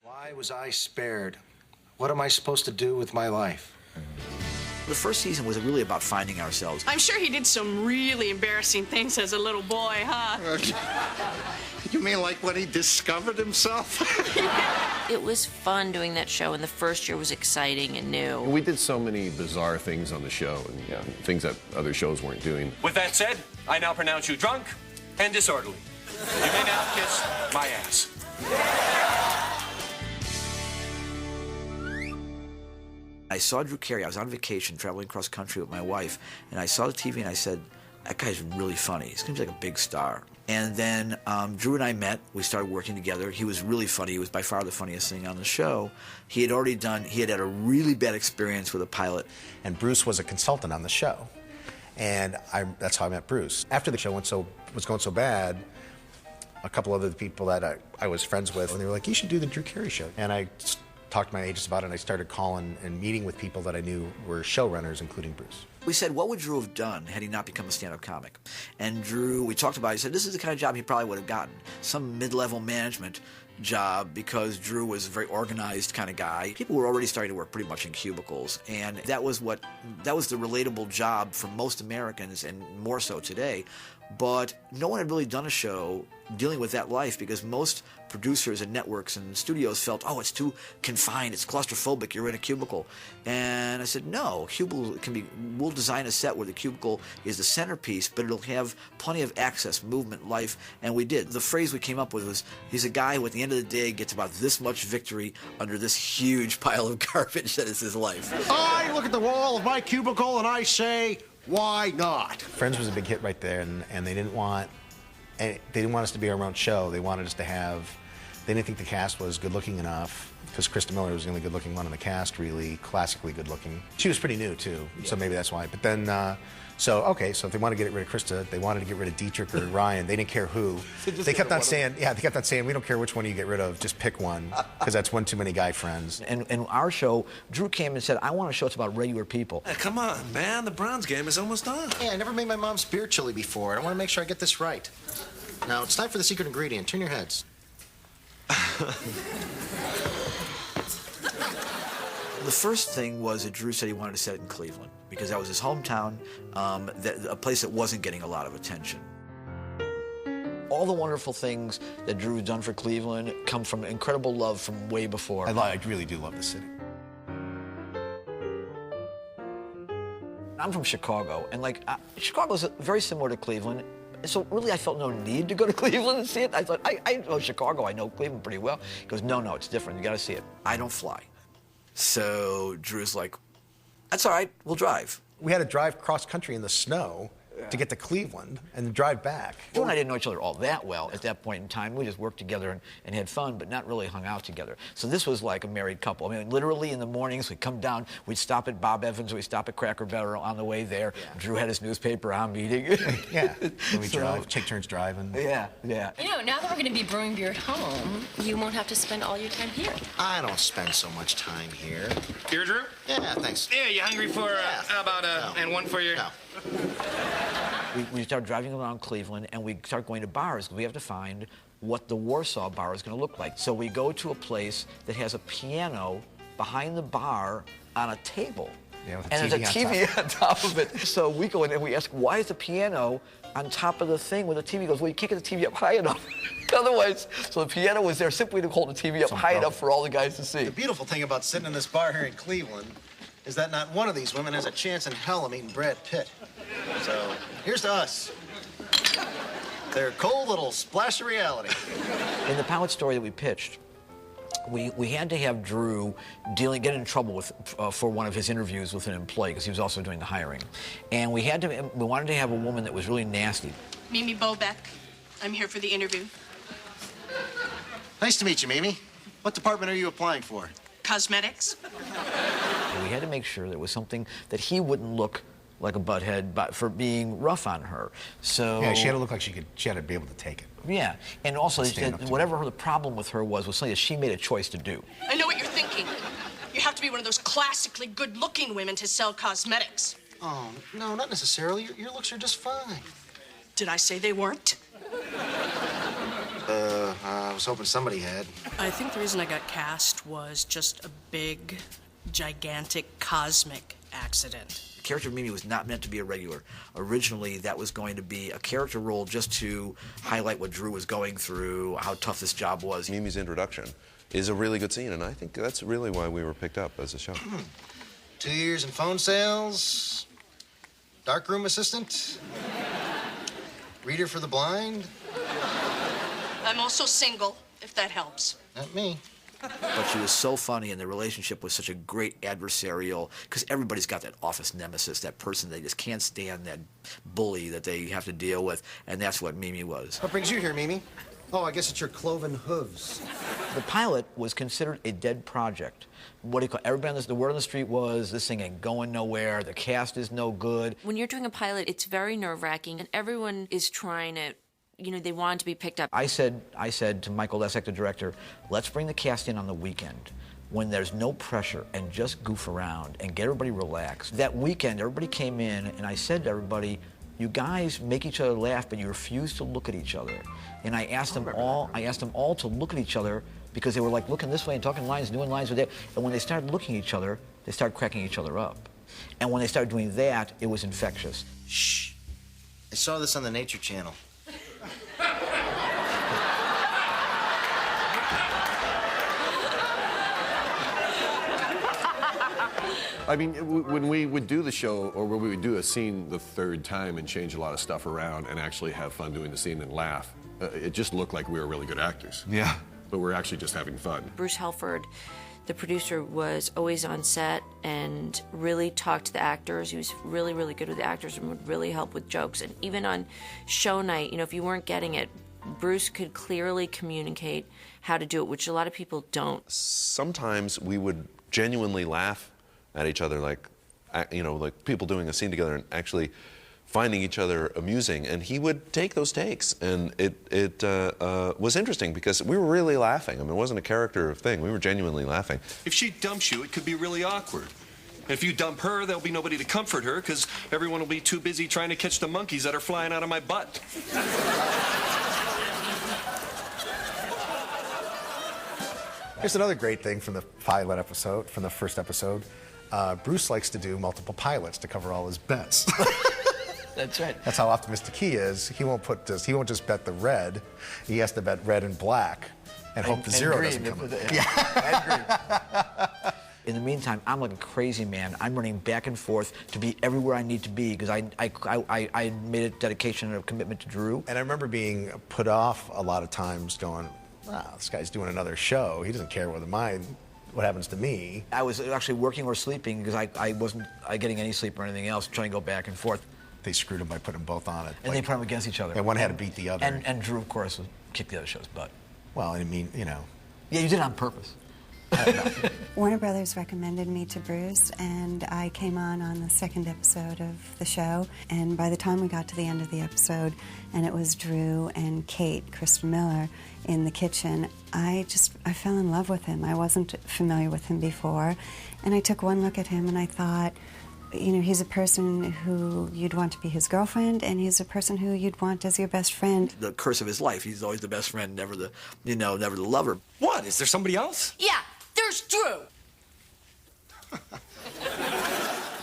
Why was I spared? What am I supposed to do with my life? The first season was really about finding ourselves. I'm sure he did some really embarrassing things as a little boy, huh? You mean like when he discovered himself? It was fun doing that show, and the first year was exciting and new. We did so many bizarre things on the show, and things that other shows weren't doing. With that said, I now pronounce you drunk and disorderly. You may now kiss my ass. I saw Drew Carey. I was on vacation, traveling cross country with my wife, and I saw the TV and I said, that guy's really funny. He's going to be like a big star. And then Drew and I met. We started working together. He was really funny. He was by far the funniest thing on the show. He had had a really bad experience with a pilot. And Bruce was a consultant on the show. And that's how I met Bruce. After the show was going so bad, a couple other people that I was friends with, and they were like, you should do the Drew Carey Show. And I talked to my agents about it, and I started calling and meeting with people that I knew were showrunners, including Bruce. We said, what would Drew have done had he not become a stand-up comic? And Drew, we talked about it, he said, this is the kind of job he probably would have gotten. Some mid-level management job, because Drew was a very organized kind of guy. People were already starting to work pretty much in cubicles, and that was the relatable job for most Americans, and more so today. But no one had really done a show dealing with that life, because most producers and networks and studios felt, oh, it's too confined, it's claustrophobic, you're in a cubicle. And I said, no, cubicle we'll design a set where the cubicle is the centerpiece, but it'll have plenty of access, movement, life, and we did. The phrase we came up with was, he's a guy who at the end of the day gets about this much victory under this huge pile of garbage that is his life. I look at the wall of my cubicle and I say, why not? Friends was a big hit right there, and they didn't want us to be our own show. They wanted us to have. They didn't think the cast was good-looking enough, because Krista Miller was the only good-looking one in the cast, really classically good-looking. She was pretty new too, so maybe that's why. But then, so if they wanted to get rid of Krista, they wanted to get rid of Dietrich or Ryan. They didn't care who. They kept on saying, we don't care which one you get rid of, just pick one, because that's one too many guy friends. And our show, Drew came and said, I want a show that's about regular people. Hey, come on, man. The Browns game is almost done. Yeah, I never made my mom's beer chili before, and I want to make sure I get this right. Now, it's time for the secret ingredient. Turn your heads. The first thing was that Drew said he wanted to set it in Cleveland, because that was his hometown, a place that wasn't getting a lot of attention. All the wonderful things that Drew had done for Cleveland come from incredible love from way before. I really do love the city. I'm from Chicago, and Chicago's very similar to Cleveland. So really, I felt no need to go to Cleveland and see it. I thought, I know Chicago, I know Cleveland pretty well. He goes, no, it's different, you gotta see it. I don't fly. So Drew's like, that's all right, we'll drive. We had to drive cross-country in the snow to get to Cleveland and drive back. Drew and I didn't know each other all that well at that point in time. We just worked together and had fun, but not really hung out together. So this was like a married couple. I mean, literally in the mornings, we'd come down, we'd stop at Bob Evans, we'd stop at Cracker Barrel on the way there. Yeah. Drew had his newspaper, I'm eating. Yeah, and we take turns driving. Yeah. You know, now that we're going to be brewing beer at home, you won't have to spend all your time here. I don't spend so much time here. Here, Drew? Yeah, thanks. Yeah, you hungry for, how about, and one for your... No. We started driving around Cleveland, and we start going to bars. We have to find what the Warsaw bar is going to look like. So we go to a place that has a piano behind the bar on a table. Yeah, with a and there's a TV on top of it. So we go in and we ask, why is the piano on top of the thing with the TV? He goes, well, you can't get the TV up high enough. Otherwise, so the piano was there simply to hold the TV up high enough for all the guys to see. The beautiful thing about sitting in this bar here in Cleveland is that not one of these women has a chance in hell of meeting Brad Pitt. So, here's to us. They're cold little splash of reality. In the pilot story that we pitched, we had to have Drew get in trouble with for one of his interviews with an employee, because he was also doing the hiring, and we wanted to have a woman that was really nasty. Mimi Bobeck. I'm here for the interview. Nice to meet you, Mimi. What department are you applying for? Cosmetics. And we had to make sure there was something that he wouldn't look like a butthead for being rough on her. So yeah, she had to look like she had to be able to take it. Yeah, and also whatever the problem with her was something that she made a choice to do. I know what you're thinking. You have to be one of those classically good-looking women to sell cosmetics. Oh, no, not necessarily. Your looks are just fine. Did I say they weren't? was hoping somebody had. I think the reason I got cast was just a big, gigantic, cosmic accident. The character of Mimi was not meant to be a regular. Originally, that was going to be a character role just to highlight what Drew was going through, how tough this job was. Mimi's introduction is a really good scene, and I think that's really why we were picked up as a show. 2 years in phone sales, darkroom assistant, reader for the blind. I'm also single, if that helps. Not me. But she was so funny, and the relationship was such a great adversarial, because everybody's got that office nemesis, that person they just can't stand, that bully that they have to deal with, and that's what Mimi was. What brings you here, Mimi? Oh, I guess it's your cloven hooves. The pilot was considered a dead project. What do you call everybody on this, the word on the street was, this thing ain't going nowhere, the cast is no good. When you're doing a pilot, it's very nerve-wracking, and everyone is trying to, you know, they want to be picked up. I said to Michael Lessek, the director, let's bring the cast in on the weekend when there's no pressure and just goof around and get everybody relaxed. That weekend, everybody came in, and I said to everybody, you guys make each other laugh, but you refuse to look at each other. And I asked them all to look at each other because they were like looking this way and talking lines, doing lines with that. And when they started looking at each other, they started cracking each other up. And when they started doing that, it was infectious. Shh. I saw this on the Nature Channel. I mean, when we would do the show, or when we would do a scene the third time and change a lot of stuff around and actually have fun doing the scene and laugh, it just looked like we were really good actors. Yeah. But we're actually just having fun. Bruce Helford, the producer, was always on set and really talked to the actors. He was really, really good with the actors and would really help with jokes. And even on show night, you know, if you weren't getting it, Bruce could clearly communicate how to do it, which a lot of people don't. Sometimes we would genuinely laugh at each other, like, you know, like people doing a scene together and actually finding each other amusing, and he would take those takes, and it was interesting because we were really laughing. I mean, it wasn't a character thing. We were genuinely laughing. If she dumps you, it could be really awkward. And if you dump her, there'll be nobody to comfort her because everyone will be too busy trying to catch the monkeys that are flying out of my butt. Here's another great thing from the pilot episode, from the first episode. Bruce likes to do multiple pilots to cover all his bets. That's right. That's how optimistic he is. He won't just bet the red. He has to bet red and black and hope the zero doesn't come in. Yeah. In the meantime, I'm like a crazy man. I'm running back and forth to be everywhere I need to be because I made a dedication and a commitment to Drew. And I remember being put off a lot of times going, wow, this guy's doing another show. He doesn't care what happens to me. I was actually working or sleeping because I wasn't getting any sleep or anything else, trying to go back and forth. They screwed him by putting them both on it. And they put them against each other. And one had to beat the other. And Drew, of course, kicked the other show's butt. Well, I mean, you know. Yeah, you did it on purpose. Warner Brothers recommended me to Bruce, and I came on the second episode of the show. And by the time we got to the end of the episode, and it was Drew and Kate, Kristen Miller, in the kitchen, I fell in love with him. I wasn't familiar with him before, and I took one look at him and I thought, you know, he's a person who you'd want to be his girlfriend, and he's a person who you'd want as your best friend. The curse of his life. He's always the best friend, never the lover. What? Is there somebody else? Yeah, there's Drew.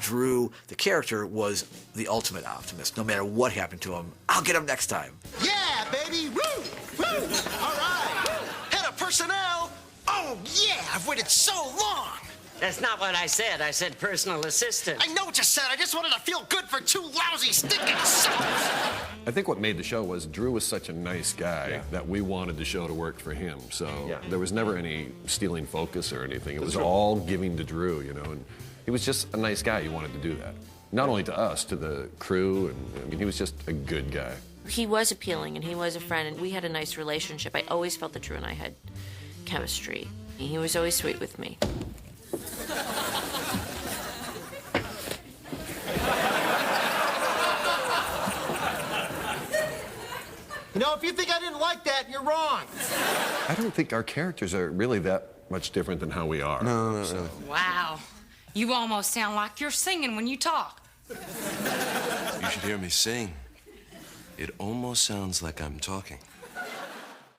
Drew, the character, was the ultimate optimist. No matter what happened to him, I'll get him next time. Yeah, baby! Woo! Woo! All right! Head of personnel! Oh, yeah! I've waited so long! That's not what I said. I said personal assistant. I know what you said. I just wanted to feel good for two lousy, stinking souls! I think what made the show was Drew was such a nice guy that we wanted the show to work for him. So there was never any stealing focus or anything. It was all giving to Drew, you know, and he was just a nice guy. You wanted to do that. Not only to us, to the crew, and I mean, he was just a good guy. He was appealing, and he was a friend, and we had a nice relationship. I always felt that Drew and I had chemistry. He was always sweet with me. You know, if you think I didn't like that, you're wrong. I don't think our characters are really that much different than how we are. No. Wow. You almost sound like you're singing when you talk. You should hear me sing. It almost sounds like I'm talking.